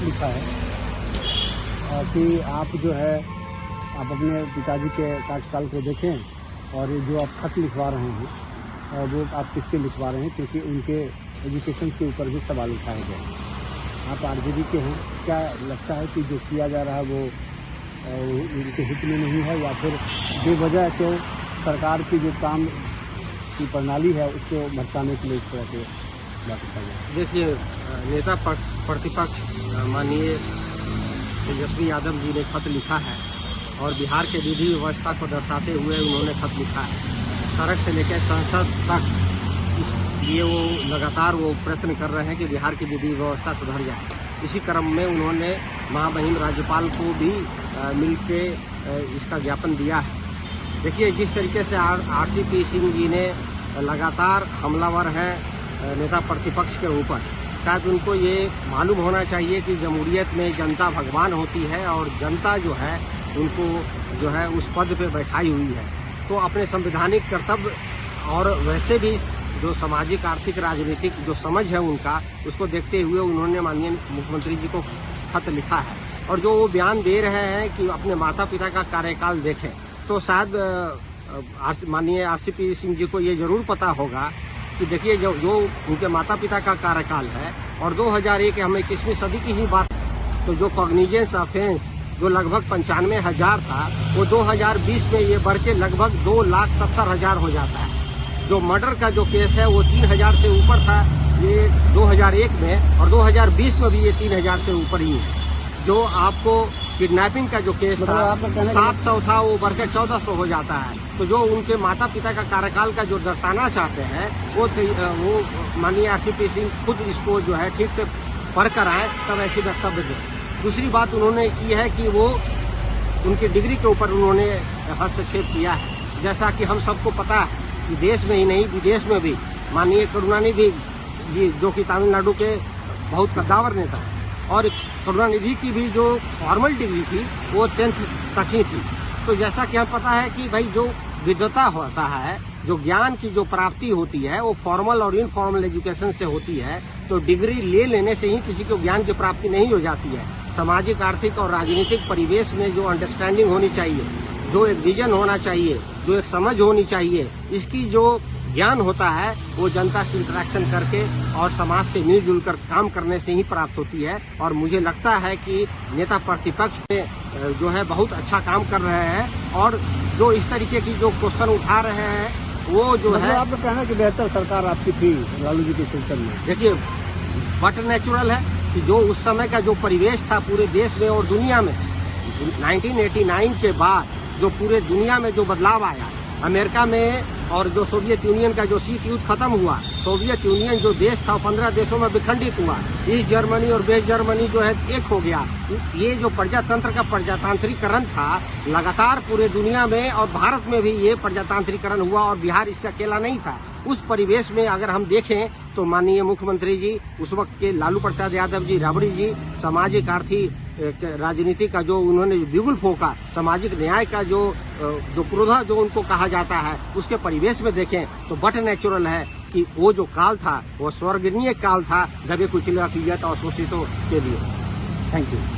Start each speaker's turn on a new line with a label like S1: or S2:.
S1: लिखा है कि आप जो है आप अपने पिताजी के कार्यकाल को देखें और ये जो आप खत लिखवा रहे हैं वो आप किससे लिखवा रहे हैं, क्योंकि उनके एजुकेशन के ऊपर भी सवाल उठाए गए हैं। आप आरजेडी के हैं, क्या लगता है कि जो किया जा रहा है वो उनके हित में नहीं है, या फिर बेवजह क्यों सरकार की जो काम की प्रणाली है उसको भटकाने के लिए इस तरह के बात उठाई जाए?
S2: देखिए, नेता प्रतिपक्ष माननीय तेजस्वी यादव जी ने खत लिखा है और बिहार के विधि व्यवस्था को दर्शाते हुए उन्होंने खत लिखा है। सड़क से लेकर संसद तक इसलिए वो लगातार वो प्रयत्न कर रहे हैं कि बिहार की विधि व्यवस्था सुधर जाए। इसी क्रम में उन्होंने महामहिम राज्यपाल को भी मिलके इसका ज्ञापन दिया है। देखिए, जिस तरीके से आरसीपी सिंह जी ने लगातार हमलावर हैं नेता प्रतिपक्ष के ऊपर, शायद उनको ये मालूम होना चाहिए कि जमहूरियत में जनता भगवान होती है और जनता जो है उनको जो है उस पद पे बैठाई हुई है। तो अपने संवैधानिक कर्तव्य और वैसे भी जो सामाजिक आर्थिक राजनीतिक जो समझ है उनका, उसको देखते हुए उन्होंने माननीय मुख्यमंत्री जी को खत लिखा है। और जो वो बयान दे रहे हैं कि अपने माता पिता का कार्यकाल देखें, तो शायद माननीय आरसीपी सिंह जी को ये जरूर पता होगा कि देखिए जो उनके माता पिता का कार्यकाल है और 2001 हम 21वीं सदी की ही बात, तो जो कॉग्निजेंस ऑफेंस जो लगभग 95,000 था वो 2020 में ये बढ़ के लगभग 2,70,000 हो जाता है। जो मर्डर का जो केस है वो 3,000 से ऊपर था ये 2001 में, और 2020 में भी ये 3,000 से ऊपर ही है। जो आपको किडनैपिंग का जो केस था 700 था, वो बढ़कर 1,400 हो जाता है। तो जो उनके माता पिता का कार्यकाल का जो दर्शाना चाहते हैं वो माननीय आरसीपी सिंह खुद इसको जो है ठीक से पढ़ कर आए, तब ऐसी वक्तव्य दें। दूसरी बात उन्होंने की है कि वो उनकी डिग्री के ऊपर उन्होंने हस्तक्षेप किया है। जैसा कि हम सबको पता है कि देश में ही नहीं विदेश में भी माननीय करुणानिधि जी, जो कि तमिलनाडु के बहुत कद्दावर नेता है, और करुणानिधि की भी जो फॉर्मल डिग्री थी वो 10th तक ही थी। तो जैसा कि हमें पता है कि भाई जो विद्वता होता है, जो ज्ञान की जो प्राप्ति होती है वो फॉर्मल और इनफॉर्मल एजुकेशन से होती है। तो डिग्री ले लेने से ही किसी को ज्ञान की प्राप्ति नहीं हो जाती है। सामाजिक आर्थिक और राजनीतिक परिवेश में जो अंडरस्टैंडिंग होनी चाहिए, जो एक विजन होना चाहिए, जो एक समझ होनी चाहिए, इसकी जो ज्ञान होता है वो जनता से इंटरेक्शन करके और समाज से मिलजुल कर काम करने से ही प्राप्त होती है। और मुझे लगता है कि नेता प्रतिपक्ष में जो है बहुत अच्छा काम कर रहे हैं, और जो इस तरीके की जो क्वेश्चन उठा रहे हैं वो जो है
S1: आपका कहना है कि बेहतर सरकार आपकी थी लालू जी के शासन में।
S2: देखिए, बट नेचुरल है कि जो उस समय का जो परिवेश था पूरे देश में और दुनिया में, 1989 के बाद जो पूरे दुनिया में जो बदलाव आया, अमेरिका में और जो सोवियत यूनियन का जो शीत युद्ध खत्म हुआ, सोवियत यूनियन जो देश था 15 देशों में विखंडित हुआ, ईस्ट जर्मनी और वेस्ट जर्मनी जो है एक हो गया। ये जो प्रजातंत्र का प्रजातांत्रिकरण था लगातार पूरे दुनिया में और भारत में भी ये प्रजातांत्रिकरण हुआ, और बिहार इससे अकेला नहीं था। उस परिवेश में अगर हम देखें तो माननीय मुख्यमंत्री जी उस वक्त के लालू प्रसाद यादव जी, राबड़ी जी, सामाजिक आर्थिक राजनीति का जो उन्होंने बिगुल फूंका, सामाजिक न्याय का जो क्रोधा जो उनको कहा जाता है, उसके परिवेश में देखें तो बट नेचुरल है कि वो जो काल था वो स्वर्गनीय काल था दबे कुचले पीड़ित और शोषितों के लिए।
S1: Thank you.